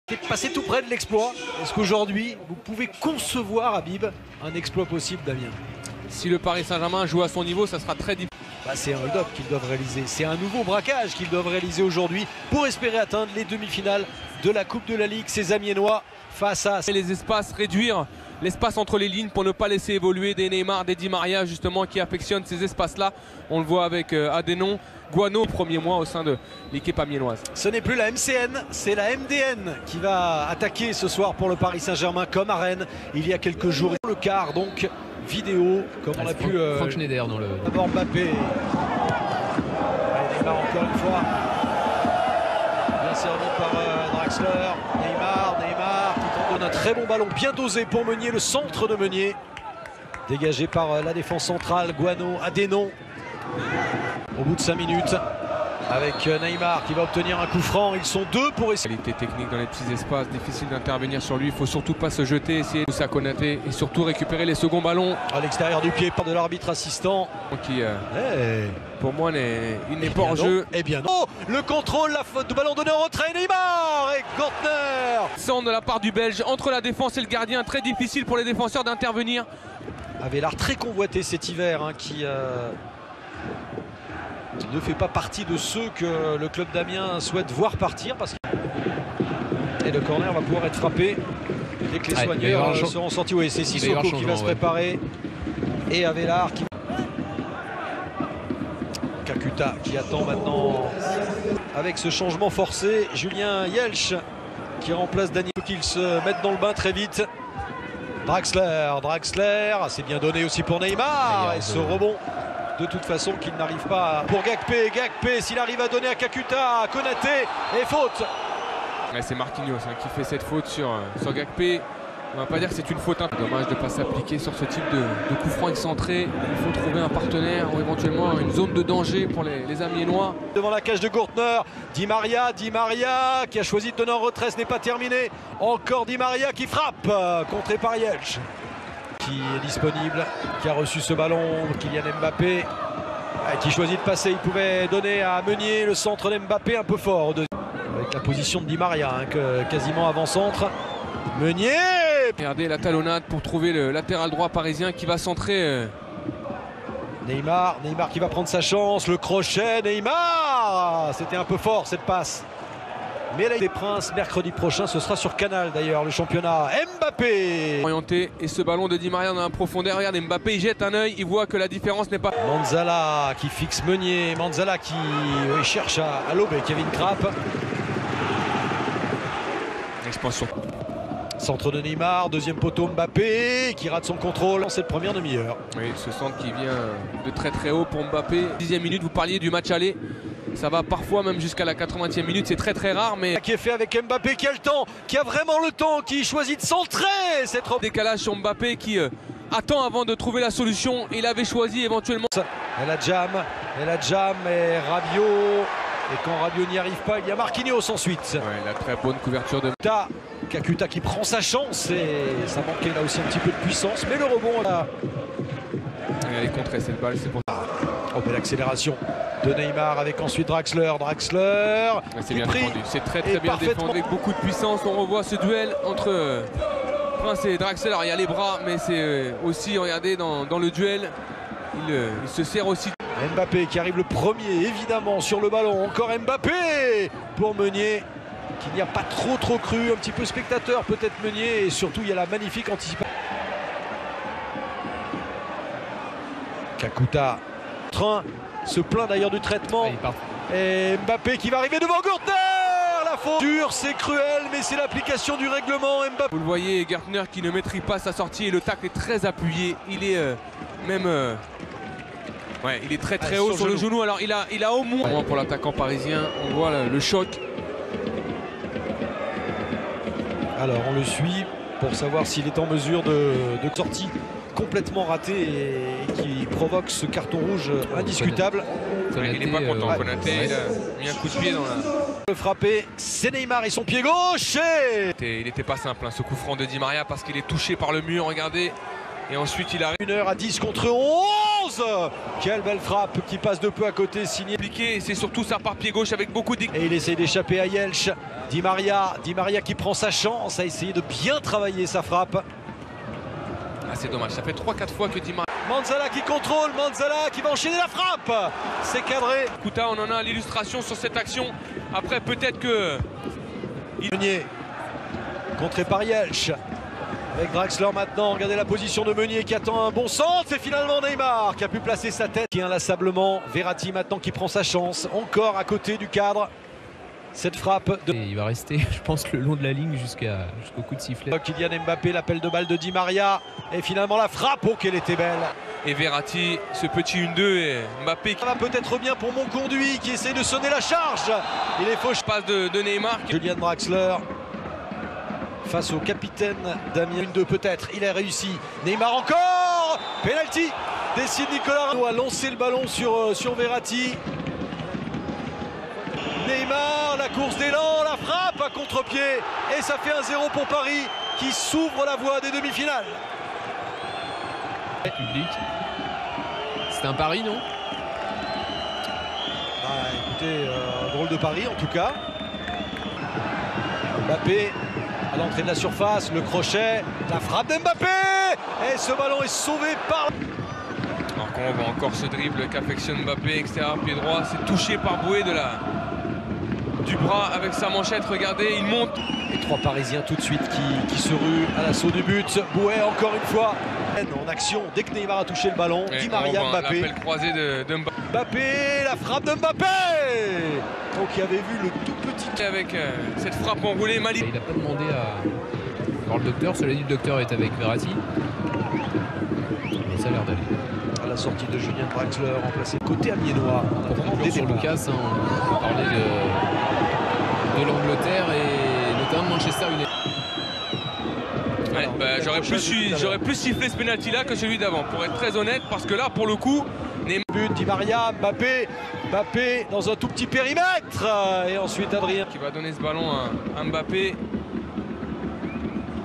T'es passé tout près de l'exploit. Est-ce qu'aujourd'hui, vous pouvez concevoir, Habib, un exploit possible, Damien? Si le Paris Saint-Germain joue à son niveau, ça sera très difficile. C'est un hold-up qu'ils doivent réaliser. C'est un nouveau braquage qu'ils doivent réaliser aujourd'hui pour espérer atteindre les demi-finales de la Coupe de la Ligue. Ces Amiénois face à... Les espaces, réduire l'espace entre les lignes pour ne pas laisser évoluer des Neymar, des Di Maria justement qui affectionnent ces espaces-là. On le voit avec Adénon, Guano, premier mois au sein de l'équipe amiénoise. Ce n'est plus la MCN, c'est la MDN qui va attaquer ce soir pour le Paris Saint-Germain comme à Rennes il y a quelques jours. Le quart donc vidéo comme on a pu... Franck Schneider dans le... D'abord Mbappé. Allez, Neymar encore une fois. Bien servi par Draxler. Neymar qui tente un très bon ballon bien dosé pour Meunier, le centre de Meunier. Dégagé par la défense centrale, Guano, Adénon. Au bout de 5 minutes, avec Neymar qui va obtenir un coup franc. Ils sont deux pour essayer. Qualité technique dans les petits espaces, difficile d'intervenir sur lui. Il faut surtout pas se jeter, essayer de Moussa Konaté et surtout récupérer les seconds ballons. À l'extérieur du pied de l'arbitre assistant. Qui, pour moi, il n'est pas en jeu. Eh bien non. Oh, le contrôle, la faute de ballon donné en retrait. Neymar et Gortner. Centre de la part du Belge entre la défense et le gardien. Très difficile pour les défenseurs d'intervenir. Avait l'air très convoité cet hiver, hein, qui ne fait pas partie de ceux que le club d'Amiens souhaite voir partir. Et le corner va pouvoir être frappé dès que les soigneurs seront sortis. Oui, c'est Sissoko qui va se préparer. Et Avelar qui... Kakuta qui attend maintenant avec ce changement forcé. Julien Yelch qui remplace Daniel, qu'il se mette dans le bain très vite. Draxler, c'est bien donné aussi pour Neymar. Et ce rebond, de toute façon, qu'il n'arrive pas pour Gakpé, s'il arrive à donner à Kakuta, Konaté, et faute. C'est Marquinhos qui fait cette faute sur Gakpé. On va pas dire que c'est une faute. Dommage de ne pas s'appliquer sur ce type de coup franc excentré. Il faut trouver un partenaire ou éventuellement une zone de danger pour les Amiénois. Devant la cage de Gortner, Di Maria qui a choisi de donner en retrait, ce n'est pas terminé. Encore Di Maria qui frappe, contré par Yelch. Qui est disponible, qui a reçu ce ballon, Kylian Mbappé, qui choisit de passer. Il pouvait donner à Meunier le centre d'Mbappé un peu fort. Avec la position de Di Maria, quasiment avant-centre. Meunier! Regardez la talonnade pour trouver le latéral droit parisien qui va centrer. Neymar qui va prendre sa chance, le crochet, Neymar! C'était un peu fort cette passe. Mais là, les Princes, mercredi prochain, ce sera sur Canal d'ailleurs, le championnat. Mbappé! Orienté, et ce ballon de Di Maria dans la profondeur. Regardez, Mbappé, il jette un œil, il voit que la différence n'est pas... Manzala qui fixe Meunier, Manzala qui cherche à l'aube, Kevin Trapp. Expansion. Centre de Neymar, deuxième poteau Mbappé qui rate son contrôle dans cette première demi-heure. Oui, ce centre qui vient de très très haut pour Mbappé. 10e minute, vous parliez du match aller. Ça va parfois même jusqu'à la 80e minute, c'est très très rare, mais... Qui est fait avec Mbappé qui a le temps, qui a vraiment le temps, qui choisit de centrer cette... Décalage sur Mbappé qui attend avant de trouver la solution. Il avait choisi éventuellement... Elle a jam et Rabiot. Et quand Rabiot n'y arrive pas, il y a Marquinhos ensuite. Ouais, la très bonne couverture de... Kakuta qui prend sa chance et ça manquait là aussi un petit peu de puissance. Mais le rebond là... Elle est contrée cette balle, c'est pour ça. Oh, belle accélération de Neymar avec ensuite Draxler. C'est bien défendu, c'est très très bien défendu avec beaucoup de puissance. On revoit ce duel entre Prince et Draxler. Alors, il y a les bras, mais c'est aussi, regardez, dans le duel, il se sert aussi. Mbappé qui arrive le premier évidemment sur le ballon. Encore Mbappé pour Meunier qui n'y a pas trop cru. Un petit peu spectateur peut-être Meunier. Et surtout il y a la magnifique anticipation. Kakuta se plaint d'ailleurs du traitement. Et Mbappé qui va arriver devant Gortner. La faute dure, c'est cruel, mais c'est l'application du règlement. Mbappé. Vous le voyez, Gartner qui ne maîtrise pas sa sortie et le tacle est très appuyé. Il est même... Ouais, il est très très haut sur le genou. Alors il a au moins pour l'attaquant parisien, on voit le choc. Alors on le suit pour savoir s'il est en mesure de sortie complètement ratée et qui provoque ce carton rouge indiscutable. Il n'est pas content, Konaté, il a mis un coup de pied dans la... Le frappé, c'est Neymar et son pied gauche. Il n'était pas simple ce coup franc de Di Maria parce qu'il est touché par le mur, regardez. Et ensuite il arrive. 1h10 contre 11. 11. Quelle belle frappe qui passe de peu à côté, signé. C'est surtout ça par pied gauche avec beaucoup d'équilibre. Et il essaye d'échapper à Jelch. Di Maria qui prend sa chance, a essayé de bien travailler sa frappe. Ah, c'est dommage, ça fait 3-4 fois que Di Maria. Manzala qui contrôle, Manzala qui va enchaîner la frappe. C'est cadré. Kouta, on en a l'illustration sur cette action. Après, peut-être que... Meunier, contré par Jelch. Avec Draxler maintenant, regardez la position de Meunier qui attend un bon centre. C'est finalement Neymar qui a pu placer sa tête. Qui inlassablement, Verratti maintenant qui prend sa chance. Encore à côté du cadre. Cette frappe de... Et il va rester, je pense, le long de la ligne jusqu'au coup de sifflet. Kylian Mbappé, l'appel de balle de Di Maria. Et finalement la frappe, oh qu'elle était belle. Et Verratti, ce petit 1-2 et Mbappé qui... Ça va peut-être bien pour Monconduit qui essaie de sonner la charge. Il est fauché. Passe de Neymar. Julian Draxler face au capitaine Damien. 1-2 peut-être, il a réussi. Neymar encore. Penalty. Décide Nicolas Rameau à lancer le ballon sur Verratti. Neymar, la course d'élan, la frappe à contre-pied. Et ça fait 1-0 pour Paris qui s'ouvre la voie des demi-finales. Public. C'était un pari, non? Écoutez, drôle de pari en tout cas. Mbappé à l'entrée de la surface, le crochet, la frappe d'Mbappé. Et ce ballon est sauvé par... Alors qu'on voit encore ce dribble qu'affectionne Mbappé, extérieur pied droit. C'est touché par Boué du bras avec sa manchette. Regardez, il monte. Les trois Parisiens tout de suite qui se ruent à l'assaut du but. Boué encore une fois en action dès que Neymar a touché le ballon. Di Maria, Mbappé. L'appel croisé de Mbappé. Mbappé, la frappe de Mbappé. Donc il avait vu le tout petit... Avec cette frappe enroulée, Mali. Il n'a pas demandé à voir le docteur. Cela dit, le docteur est avec Verratti. Mais ça a l'air d'aller. À la sortie de Julian Draxler, remplacé côté amiénois. Sur Lucas, hein, on parlait de l'Angleterre et notamment de Manchester United. Ouais, bah, j'aurais plus sifflé ce penalty là que celui d'avant, pour être très honnête, parce que là, pour le coup, but Di Maria, Mbappé dans un tout petit périmètre. Et ensuite Adrien qui va donner ce ballon à Mbappé.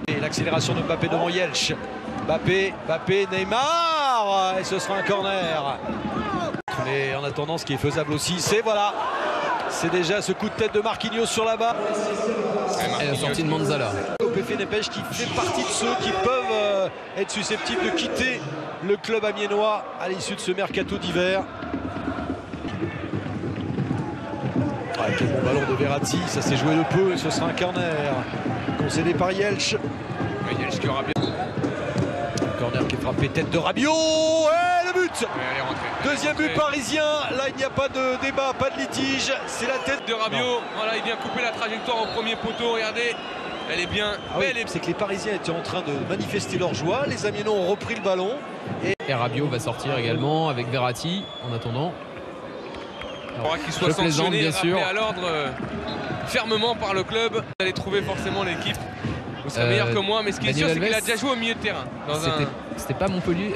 Et l'accélération de Mbappé devant Jelch. Mbappé, Neymar. Et ce sera un corner. Mais en attendant, ce qui est faisable aussi, c'est voilà. C'est déjà ce coup de tête de Marquinhos sur la barre. Et la sortie de Manzala. Opéfé Nepej qui fait partie de ceux qui peuvent être susceptibles de quitter le club amiénois à l'issue de ce mercato d'hiver. Quel bon ballon de Verratti, ça s'est joué de peu et ce sera un corner concédé par Jelch. Jelch qui aura bien. Corner qui est frappé, tête de Rabiot. Et le but. Elle est rentrée. Deuxième but parisien. Là, il n'y a pas de débat, pas de litige. C'est la tête de Rabiot. Voilà, il vient couper la trajectoire au premier poteau. Regardez, elle est bien belle. Oui, c'est que les Parisiens étaient en train de manifester leur joie. Les Amiénois ont repris le ballon. Et Rabiot va sortir également avec Verratti en attendant. Il faudra qu'il soit sanctionné, bien sûr, à l'ordre fermement par le club. Vous allez trouver forcément l'équipe. Vous serez meilleur que moi, mais ce qui est sûr, c'est qu'il a déjà joué au milieu de terrain. C'était pas Montpellier.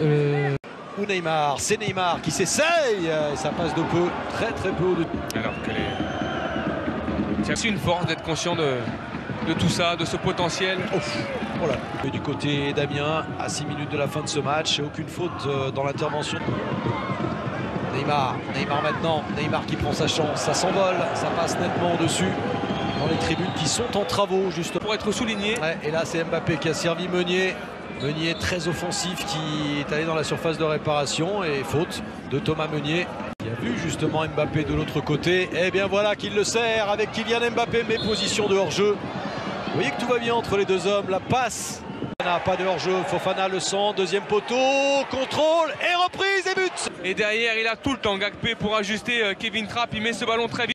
Ou Neymar, c'est Neymar qui s'essaye. Et ça passe de peu, très peu au-dessus. Alors que c'est aussi une force d'être conscient de tout ça, de ce potentiel. Voilà. Et du côté d'Amiens, à 6 minutes de la fin de ce match, aucune faute dans l'intervention. Neymar maintenant, Neymar qui prend sa chance, ça s'envole, ça passe nettement au-dessus dans les tribunes qui sont en travaux juste pour être souligné. Ouais, et là c'est Mbappé qui a servi Meunier très offensif qui est allé dans la surface de réparation et faute de Thomas Meunier qui a vu justement Mbappé de l'autre côté. Et bien voilà qu'il le sert avec Kylian Mbappé, mais position de hors-jeu. Vous voyez que tout va bien entre les deux hommes, la passe. Pas de hors-jeu, Fofana le sent, deuxième poteau, contrôle et reprise et but. Et derrière il a tout le temps Gakpé pour ajuster Kevin Trapp, il met ce ballon très vite.